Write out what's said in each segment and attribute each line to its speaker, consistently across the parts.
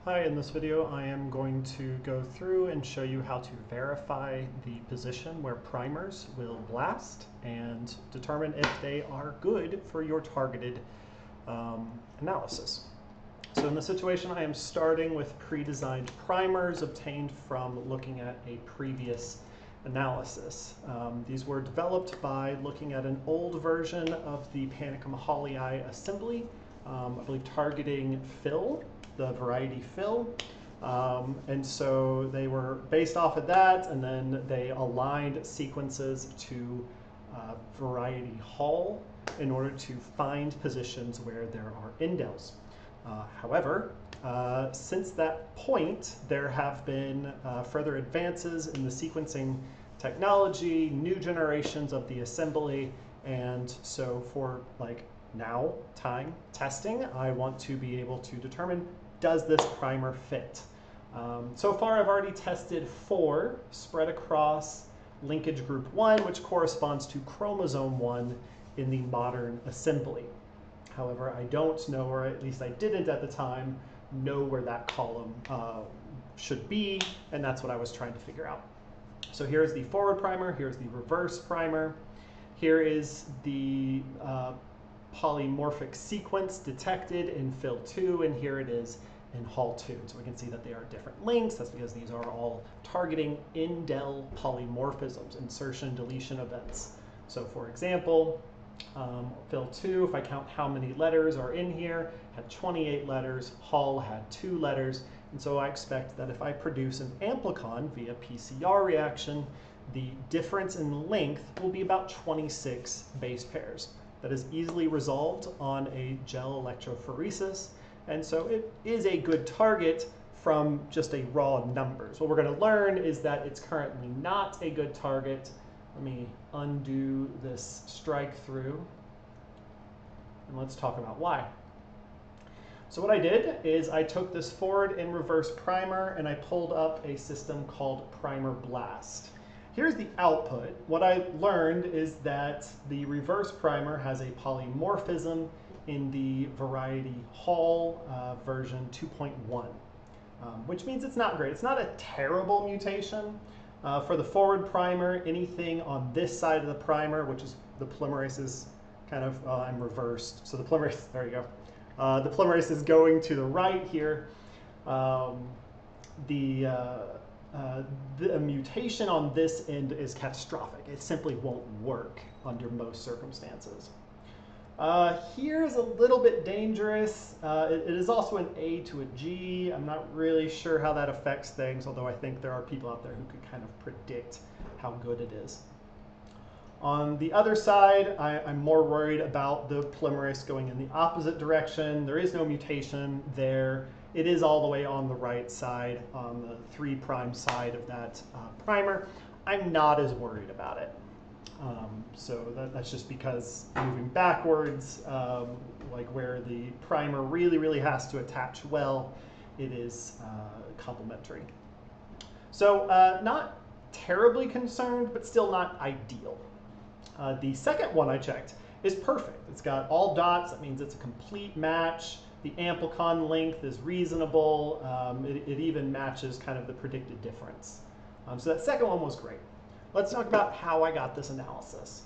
Speaker 1: Hi, in this video I am going to go through and show you how to verify the position where primers will blast and determine if they are good for your targeted analysis. So in this situation I am starting with pre-designed primers obtained from looking at a previous analysis. These were developed by looking at an old version of the Panicum Hallei assembly, I believe targeting fill, the variety fill. And so they were based off of that, and then they aligned sequences to variety Hall in order to find positions where there are indels. However, since that point, there have been further advances in the sequencing technology, new generations of the assembly, and so for now time testing, I want to be able to determine, does this primer fit? So far I've already tested 4 spread across linkage group 1, which corresponds to chromosome 1 in the modern assembly. However, I don't know, or at least I didn't at the time, know where that column should be, and that's what I was trying to figure out. So here's the forward primer, here's the reverse primer, here is the polymorphic sequence detected in fill 2, and here it is in Hall 2. So we can see that they are different links. That's because these are all targeting indel polymorphisms, insertion, deletion events. So for example, fill 2, if I count how many letters are in here, had 28 letters, Hall had 2 letters, and so I expect that if I produce an amplicon via PCR reaction, the difference in length will be about 26 base pairs. That is easily resolved on a gel electrophoresis, and so it is a good target from just a raw numbers. What we're going to learn is that it's currently not a good target. Let me undo this strike through, and let's talk about why. So what I did is I took this forward and reverse primer and I pulled up a system called Primer BLAST. Here's the output. What I learned is that the reverse primer has a polymorphism in the variety Hall version 2.1, which means it's not great. It's not a terrible mutation. For the forward primer, anything on this side of the primer, which is the polymerase is kind of, I'm reversed. So the polymerase, there you go. The polymerase is going to the right here. The mutation on this end is catastrophic. It simply won't work under most circumstances. Here's a little bit dangerous. It is also an A to a G. I'm not really sure how that affects things, although I think there are people out there who could kind of predict how good it is. On the other side, I'm more worried about the polymerase going in the opposite direction. There is no mutation there. It is all the way on the right side, on the 3' side of that primer. I'm not as worried about it. So that's just because moving backwards, like where the primer really has to attach well, it is complementary. So not terribly concerned, but still not ideal. The second one I checked is perfect. It's got all dots. That means it's a complete match. The amplicon length is reasonable. It even matches kind of the predicted difference. So that second one was great. Let's talk about how I got this analysis.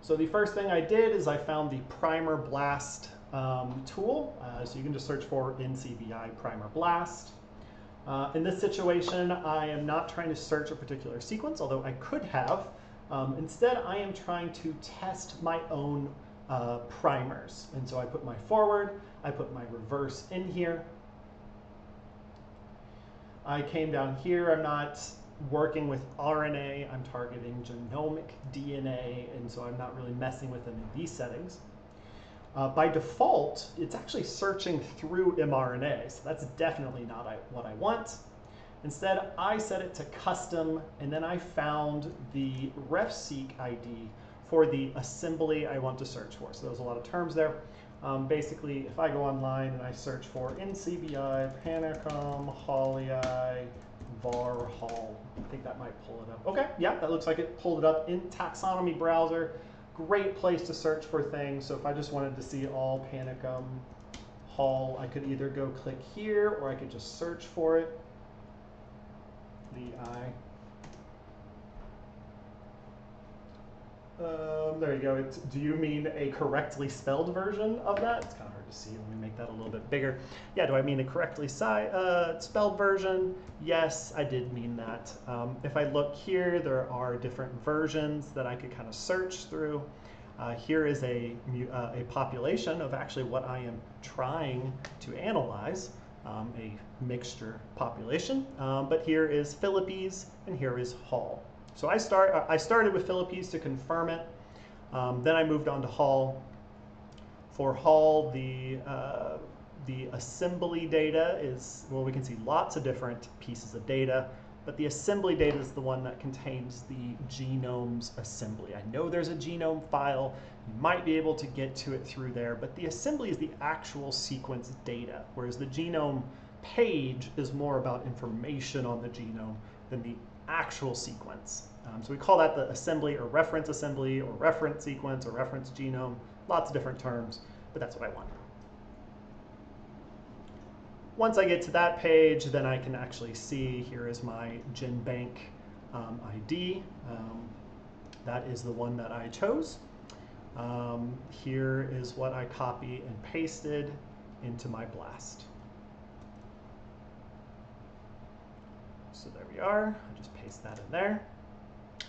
Speaker 1: So the first thing I did is I found the Primer BLAST tool. So you can just search for NCBI Primer BLAST. In this situation, I am not trying to search a particular sequence, although I could have. Instead, I am trying to test my own primers. And so I put my forward, I put my reverse in here. I came down here, I'm not working with RNA, I'm targeting genomic DNA, and so I'm not really messing with them in these settings. By default, it's actually searching through mRNA, so that's definitely not what I want. Instead, I set it to custom, and then I found the refseq ID for the assembly I want to search for. So there's a lot of terms there. Basically, if I go online and I search for NCBI Panicum Hallei var Hall, I think that might pull it up. Okay, yeah, that looks like it pulled it up in taxonomy browser. Great place to search for things. So if I just wanted to see all Panicum Hall, I could either go click here or I could just search for it. There you go. Do you mean a correctly spelled version of that? It's kind of hard to see. Let me make that a little bit bigger. Yeah, do I mean a correctly spelled version? Yes, I did mean that. If I look here, there are different versions that I could kind of search through. Here is a population of actually what I am trying to analyze, a mixture population. But here is Philippines and here is Hall. So I started with Philippines to confirm it. Then I moved on to Hall. For Hall, the assembly data is, well, we can see lots of different pieces of data, but the assembly data is the one that contains the genome's assembly. I know there's a genome file. You might be able to get to it through there, but the assembly is the actual sequence data, whereas the genome page is more about information on the genome than the actual sequence. So we call that the assembly or reference sequence or reference genome, lots of different terms, but that's what I want. Once I get to that page, then I can actually see here is my GenBank ID. That is the one that I chose. Here is what I copy and pasted into my BLAST. So there we are. I just paste that in there.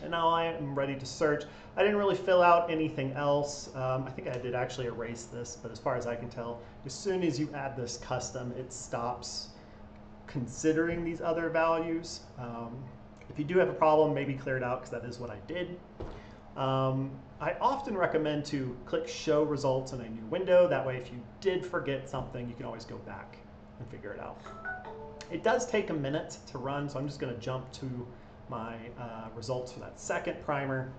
Speaker 1: And now I am ready to search. I didn't really fill out anything else. I think I did actually erase this, but as far as I can tell, as soon as you add this custom, it stops considering these other values. If you do have a problem, maybe clear it out because that is what I did. I often recommend to click Show Results in a new window. That way, if you did forget something, you can always go back and figure it out. It does take a minute to run, so I'm just going to jump to my results for that second primer.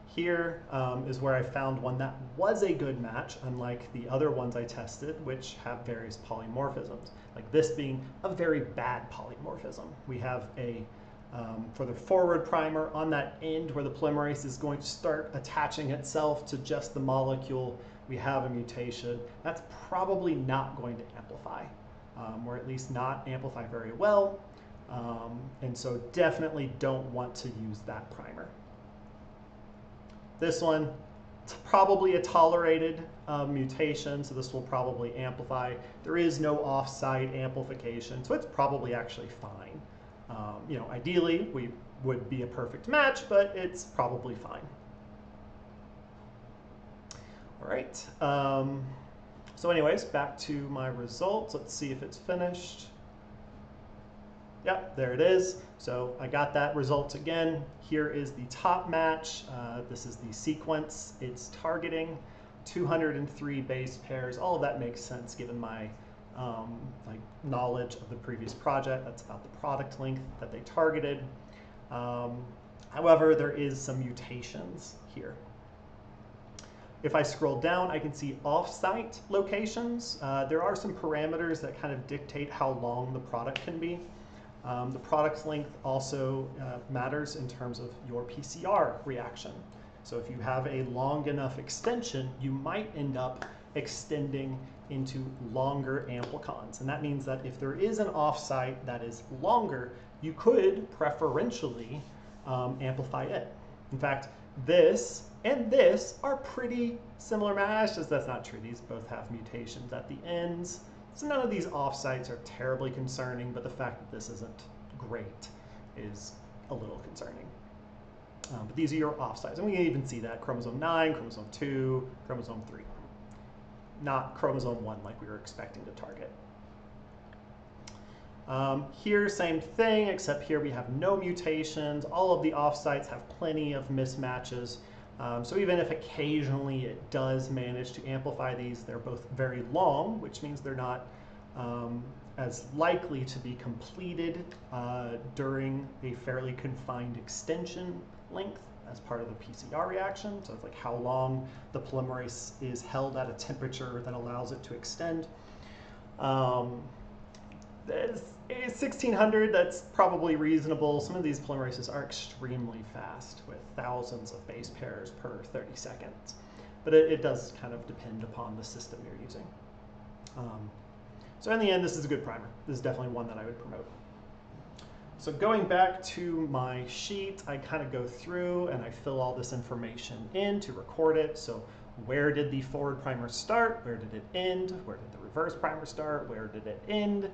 Speaker 1: Here is where I found one that was a good match, unlike the other ones I tested, which have various polymorphisms, like this being a very bad polymorphism. We have a, for the forward primer, on that end where the polymerase is going to start attaching itself to just the molecule, we have a mutation. That's probably not going to amplify, or at least not amplify very well. And so definitely don't want to use that primer. This one, it's probably a tolerated mutation, so this will probably amplify. There is no off-site amplification, so it's probably actually fine. You know, ideally, we would be a perfect match, but it's probably fine. All right. So anyways, back to my results. Let's see if it's finished. Yep, there it is. So I got that result again. Here is the top match. This is the sequence it's targeting. 203 base pairs. All of that makes sense given my like knowledge of the previous project. That's about the product length that they targeted. However, there is some mutations here. If I scroll down, I can see off-site locations. There are some parameters that kind of dictate how long the product can be. The product length also matters in terms of your PCR reaction. So if you have a long enough extension, you might end up extending into longer amplicons. And that means that if there is an offsite that is longer, you could preferentially amplify it. In fact, this and this are pretty similar matches. That's not true. These both have mutations at the ends. So none of these offsites are terribly concerning, but the fact that this isn't great is a little concerning. But these are your offsites. And we can even see that chromosome 9, chromosome 2, chromosome 3. Not chromosome 1 like we were expecting to target. Here, same thing, except here we have no mutations. All of the offsites have plenty of mismatches. So even if occasionally it does manage to amplify these, they're both very long, which means they're not as likely to be completed during a fairly confined extension length as part of the PCR reaction. So it's like how long the polymerase is held at a temperature that allows it to extend. 1600, that's probably reasonable. Some of these polymerases are extremely fast with thousands of base pairs per 30 seconds. But it does kind of depend upon the system you're using. So in the end, this is a good primer. This is definitely one that I would promote. So going back to my sheet, I kind of go through and I fill all this information in to record it. So where did the forward primer start? Where did it end? Where did the reverse primer start? Where did it end?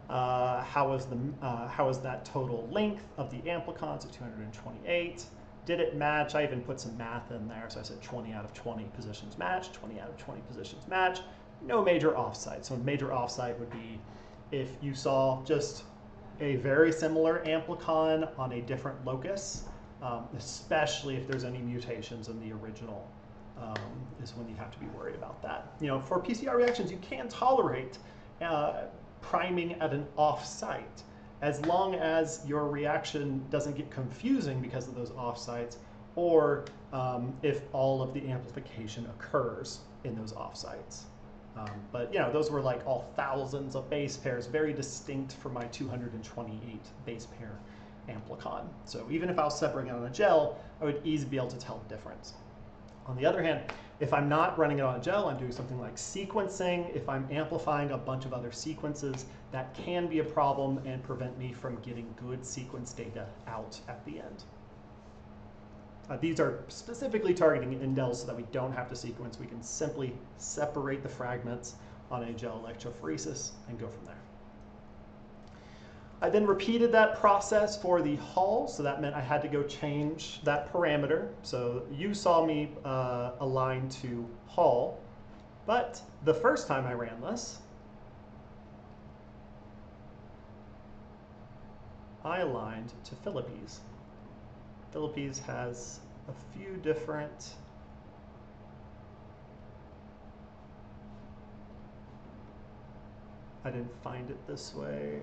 Speaker 1: How was that total length of the amplicon? So 228. Did it match? I even put some math in there. So I said 20 out of 20 positions match, 20 out of 20 positions match. No major offsite. So a major offsite would be if you saw just a very similar amplicon on a different locus, especially if there's any mutations in the original, is when you have to be worried about that. You know, for PCR reactions, you can tolerate priming at an off-site as long as your reaction doesn't get confusing because of those off-sites, or if all of the amplification occurs in those off-sites. But you know, those were like all thousands of base pairs, very distinct from my 228 base pair amplicon. So even if I was separating it on a gel, I would easily be able to tell the difference. On the other hand, if I'm not running it on a gel, I'm doing something like sequencing. If I'm amplifying a bunch of other sequences, that can be a problem and prevent me from getting good sequence data out at the end. These are specifically targeting indels so that we don't have to sequence. We can simply separate the fragments on a gel electrophoresis and go from there. I then repeated that process for the hull, so that meant I had to go change that parameter. So you saw me align to hull, but the first time I ran this, I aligned to Philippes. Philippes has a few different I didn't find it this way.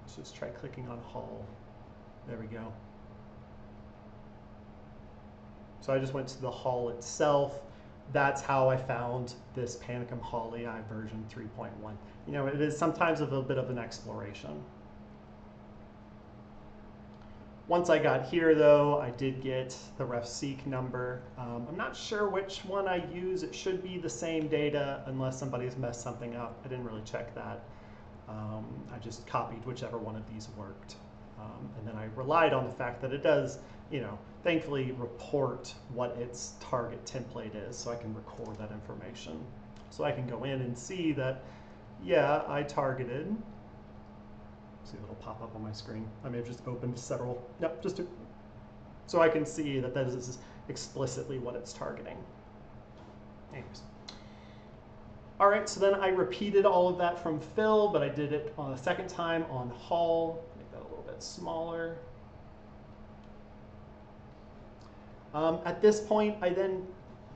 Speaker 1: Let's just try clicking on hull. There we go. So I just went to the hull itself. That's how I found this Panicum Hull AI version 3.1. You know, it is sometimes a little bit of an exploration. Once I got here, though, I did get the ref-seq number. I'm not sure which one I use. It should be the same data unless somebody's messed something up. I didn't really check that. I just copied whichever one of these worked. And then I relied on the fact that it does, you know, thankfully report what its target template is, so I can record that information. So I can go in and see that, yeah, I targeted. See a little pop up on my screen. I may have just opened several. Yep, just to, so I can see that that is explicitly what it's targeting. Anyways. All right, so then I repeated all of that from Phil, but I did it on a second time on hull. Make that a little bit smaller. At this point,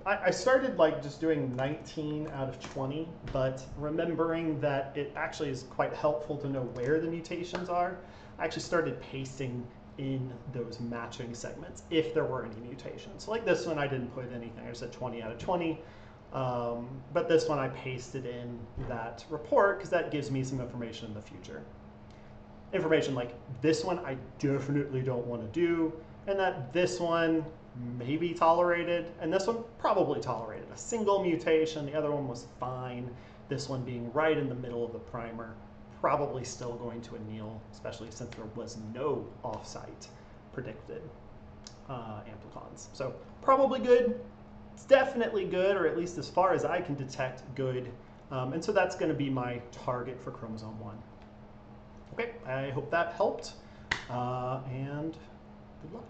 Speaker 1: I started like just doing 19 out of 20, but remembering that it actually is quite helpful to know where the mutations are, I actually started pasting in those matching segments if there were any mutations. So like this one, I didn't put anything. I said 20 out of 20. But this one I pasted in that report because that gives me some information in the future. Information like this one I definitely don't want to do, and that this one may be tolerated, and this one probably tolerated. A single mutation, the other one was fine. This one being right in the middle of the primer, probably still going to anneal, especially since there was no offsite predicted amplicons. So probably good. It's definitely good, or at least as far as I can detect, good. And so that's going to be my target for chromosome 1. Okay, I hope that helped, and good luck.